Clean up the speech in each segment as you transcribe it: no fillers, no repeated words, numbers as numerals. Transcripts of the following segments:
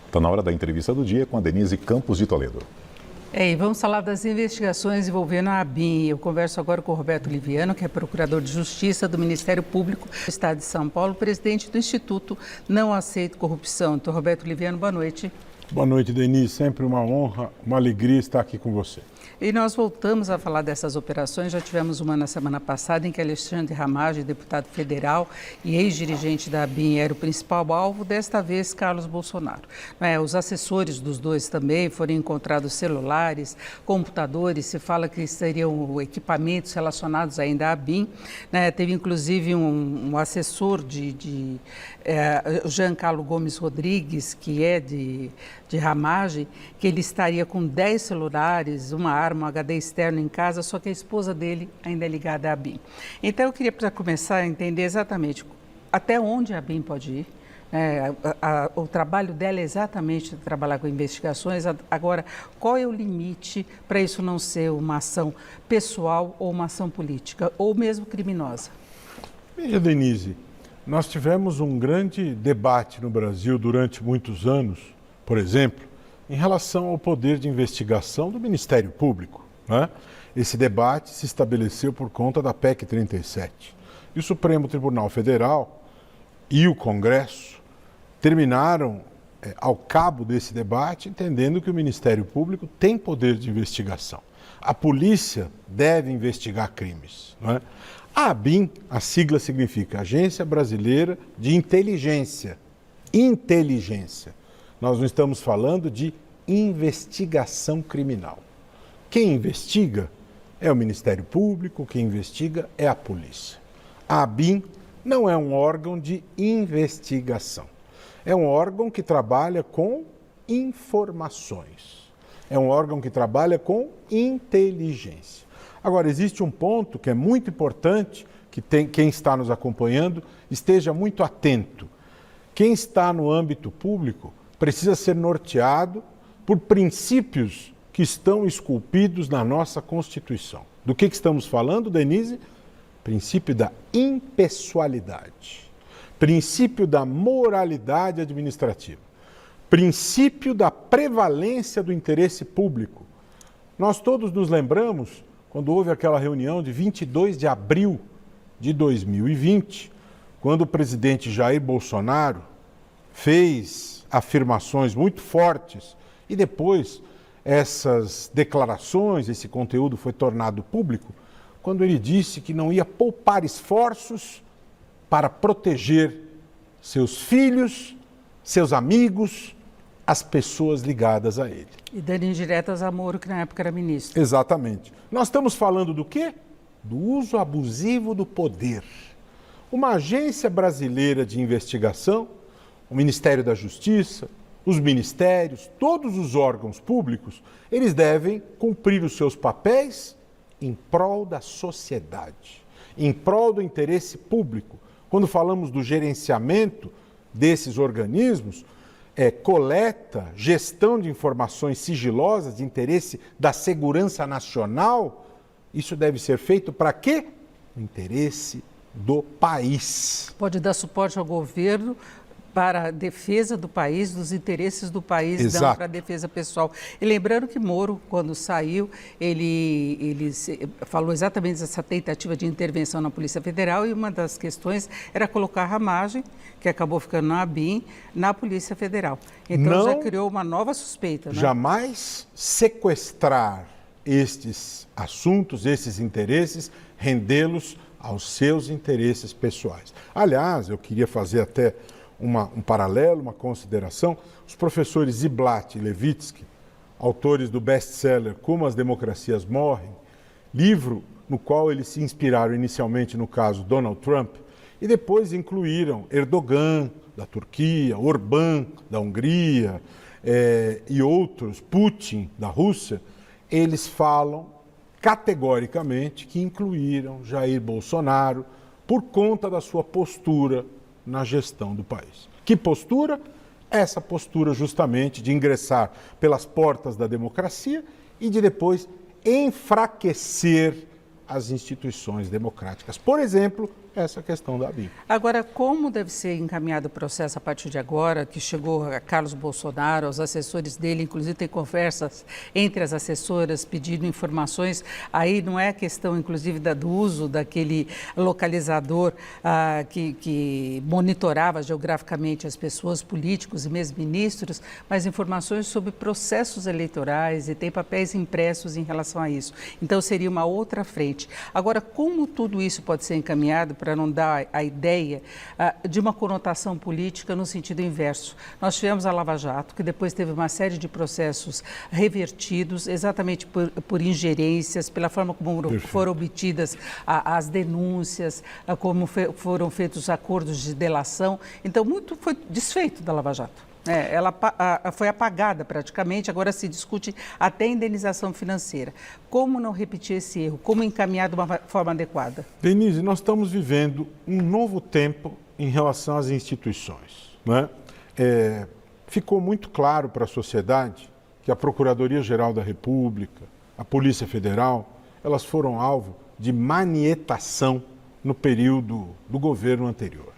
Está na hora da entrevista do dia com a Denise Campos de Toledo. E vamos falar das investigações envolvendo a ABIN. Eu converso agora com o Roberto Liviano, que é procurador de Justiça do Ministério Público do Estado de São Paulo, presidente do Instituto Não Aceito Corrupção. Então, Roberto Liviano, boa noite. Boa noite, Denise. Sempre uma honra, uma alegria estar aqui com você. E nós voltamos a falar dessas operações. Já tivemos uma na semana passada em que Alexandre Ramagem, deputado federal e ex-dirigente da ABIN, era o principal alvo. Desta vez, Carlos Bolsonaro. Os assessores dos dois também foram encontrados celulares, computadores. Se fala que seriam equipamentos relacionados ainda à ABIN. Teve inclusive um assessor Jean Carlos Gomes Rodrigues, que é de Ramagem, que ele estaria com 10 celulares, uma arma, um HD externo em casa, só que a esposa dele ainda é ligada à ABIN. Então, eu queria, para começar, a entender exatamente até onde a ABIN pode ir. O trabalho dela é exatamente trabalhar com investigações. Agora, qual é o limite para isso não ser uma ação pessoal ou uma ação política, ou mesmo criminosa? Veja, Denise, nós tivemos um grande debate no Brasil durante muitos anos, por exemplo, em relação ao poder de investigação do Ministério Público. Esse debate se estabeleceu por conta da PEC 37. E o Supremo Tribunal Federal e o Congresso terminaram, ao cabo desse debate, entendendo que o Ministério Público tem poder de investigação. A polícia deve investigar crimes. A ABIN, a sigla significa Agência Brasileira de Inteligência. Inteligência. Nós não estamos falando de investigação criminal. Quem investiga é o Ministério Público, quem investiga é a polícia. A ABIN não é um órgão de investigação. É um órgão que trabalha com informações. É um órgão que trabalha com inteligência. Agora, existe um ponto que é muito importante, que quem está nos acompanhando esteja muito atento. Quem está no âmbito público precisa ser norteado por princípios que estão esculpidos na nossa Constituição. Do que estamos falando, Denise? Princípio da impessoalidade, princípio da moralidade administrativa, princípio da prevalência do interesse público. Nós todos nos lembramos quando houve aquela reunião de 22 de abril de 2020, quando o presidente Jair Bolsonaro fez afirmações muito fortes e depois essas declarações, esse conteúdo foi tornado público, quando ele disse que não ia poupar esforços para proteger seus filhos, seus amigos, as pessoas ligadas a ele. E dando indiretas a Moro, que na época era ministro. Exatamente. Nós estamos falando do quê? Do uso abusivo do poder. Uma agência brasileira de investigação, o Ministério da Justiça, os ministérios, todos os órgãos públicos, eles devem cumprir os seus papéis em prol da sociedade, em prol do interesse público. Quando falamos do gerenciamento desses organismos, coleta, gestão de informações sigilosas de interesse da segurança nacional, isso deve ser feito para quê? O interesse do país. Pode dar suporte ao governo para a defesa do país, dos interesses do país, não para a defesa pessoal. E lembrando que Moro, quando saiu, ele falou exatamente dessa tentativa de intervenção na Polícia Federal e uma das questões era colocar a Ramagem, que acabou ficando na ABIN, na Polícia Federal. Então não, já criou uma nova suspeita. Jamais sequestrar estes assuntos, esses interesses, rendê-los aos seus interesses pessoais. Aliás, eu queria fazer até um paralelo, uma consideração. Os professores Ziblatt e Levitsky, autores do best-seller Como as Democracias Morrem, livro no qual eles se inspiraram inicialmente no caso Donald Trump e depois incluíram Erdogan, da Turquia, Orbán, da Hungria e outros, Putin, da Rússia, eles falam categoricamente que incluíram Jair Bolsonaro por conta da sua postura na gestão do país. Que postura? Essa postura justamente de ingressar pelas portas da democracia e de depois enfraquecer as instituições democráticas. Por exemplo, essa questão da ABIN. Agora, como deve ser encaminhado o processo a partir de agora, que chegou a Carlos Bolsonaro, aos assessores dele, inclusive tem conversas entre as assessoras pedindo informações, aí não é questão, inclusive, do uso daquele localizador que monitorava geograficamente as pessoas, políticos e mesmo ministros, mas informações sobre processos eleitorais e tem papéis impressos em relação a isso. Então, seria uma outra frente. Agora, como tudo isso pode ser encaminhado para não dar a ideia de uma conotação política no sentido inverso? Nós tivemos a Lava Jato, que depois teve uma série de processos revertidos, exatamente por ingerências, pela forma como foram obtidas as denúncias, como foram feitos os acordos de delação. Então, muito foi desfeito da Lava Jato. Ela foi apagada praticamente, agora se discute até indenização financeira. Como não repetir esse erro? Como encaminhar de uma forma adequada? Denise, nós estamos vivendo um novo tempo em relação às instituições, né? Ficou muito claro para a sociedade que a Procuradoria-Geral da República, a Polícia Federal, elas foram alvo de manietação no período do governo anterior.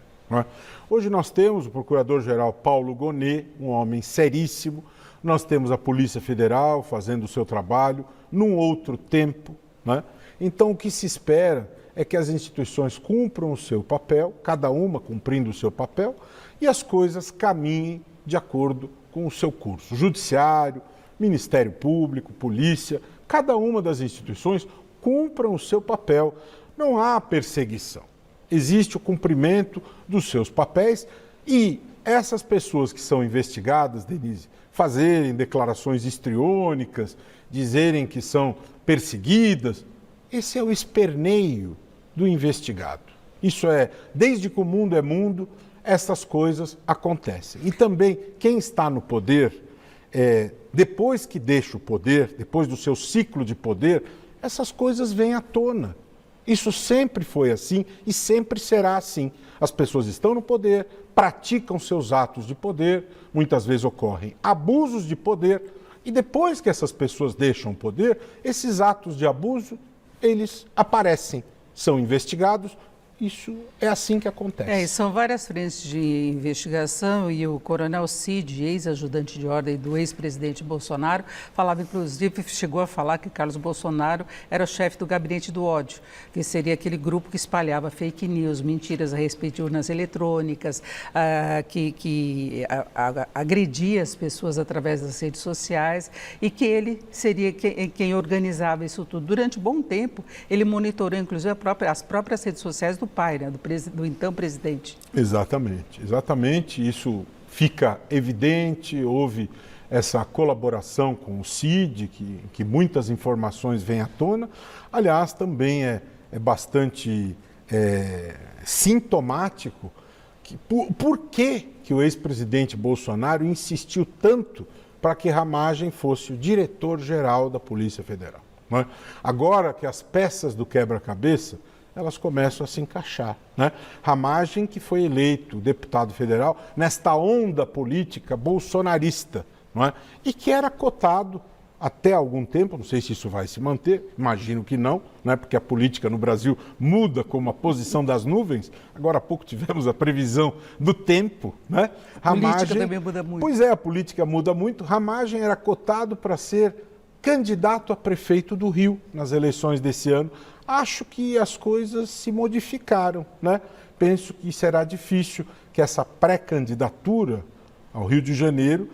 Hoje nós temos o Procurador-Geral Paulo Gonet, um homem seríssimo, nós temos a Polícia Federal fazendo o seu trabalho num outro tempo, né? Então o que se espera é que as instituições cumpram o seu papel, cada uma cumprindo o seu papel, e as coisas caminhem de acordo com o seu curso. Judiciário, Ministério Público, Polícia, cada uma das instituições cumpram o seu papel, não há perseguição. Existe o cumprimento dos seus papéis e essas pessoas que são investigadas, Denise, fazerem declarações histriônicas, dizerem que são perseguidas, esse é o esperneio do investigado. Isso é, desde que o mundo é mundo, essas coisas acontecem. E também quem está no poder, depois que deixa o poder, depois do seu ciclo de poder, essas coisas vêm à tona. Isso sempre foi assim e sempre será assim. As pessoas estão no poder, praticam seus atos de poder, muitas vezes ocorrem abusos de poder e depois que essas pessoas deixam o poder, esses atos de abuso, eles aparecem, são investigados. Isso é assim que acontece. São várias frentes de investigação e o coronel Cid, ex-ajudante de ordem do ex-presidente Bolsonaro, falava, inclusive, chegou a falar que Carlos Bolsonaro era o chefe do gabinete do ódio, que seria aquele grupo que espalhava fake news, mentiras a respeito de urnas eletrônicas, que agredia as pessoas através das redes sociais e que ele seria quem organizava isso tudo. Durante um bom tempo, ele monitorou, inclusive, as próprias redes sociais do pai, né, do então presidente. Exatamente. Isso fica evidente, houve essa colaboração com o CID, que muitas informações vêm à tona. Aliás, também é bastante sintomático por que o ex-presidente Bolsonaro insistiu tanto para que Ramagem fosse o diretor-geral da Polícia Federal. Não é? Agora que as peças do quebra-cabeça elas começam a se encaixar, né? Ramagem, que foi eleito deputado federal nesta onda política bolsonarista, não é? E que era cotado até algum tempo, não sei se isso vai se manter, imagino que não, né? Porque a política no Brasil muda como a posição das nuvens. Agora há pouco tivemos a previsão do tempo, né? Ramagem, a política também muda muito. Pois é, a política muda muito. Ramagem era cotado para ser candidato a prefeito do Rio nas eleições desse ano. Acho que as coisas se modificaram, né? Penso que será difícil que essa pré-candidatura ao Rio de Janeiro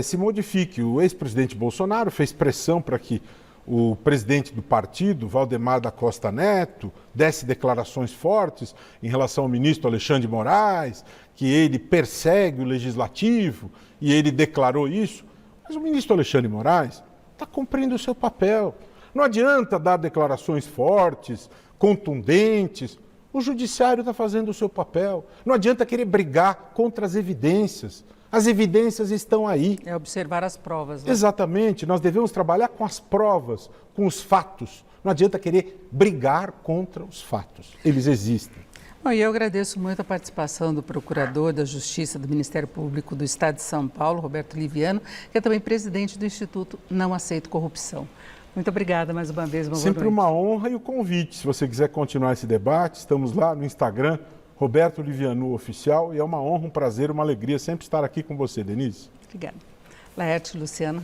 se modifique. O ex-presidente Bolsonaro fez pressão para que o presidente do partido, Valdemar da Costa Neto, desse declarações fortes em relação ao ministro Alexandre de Moraes, que ele persegue o legislativo, e ele declarou isso. Mas o ministro Alexandre de Moraes está cumprindo o seu papel. Não adianta dar declarações fortes, contundentes. O judiciário está fazendo o seu papel. Não adianta querer brigar contra as evidências. As evidências estão aí. É observar as provas. Né? Exatamente. Nós devemos trabalhar com as provas, com os fatos. Não adianta querer brigar contra os fatos. Eles existem. Bom, e eu agradeço muito a participação do Procurador da Justiça do Ministério Público do Estado de São Paulo, Roberto Liviano, que é também presidente do Instituto Não Aceito Corrupção. Muito obrigada mais uma vez. Sempre uma honra e o convite. Se você quiser continuar esse debate, estamos lá no Instagram, Roberto Livianu Oficial, e é uma honra, um prazer, uma alegria sempre estar aqui com você, Denise. Obrigada. Laerte, Luciana.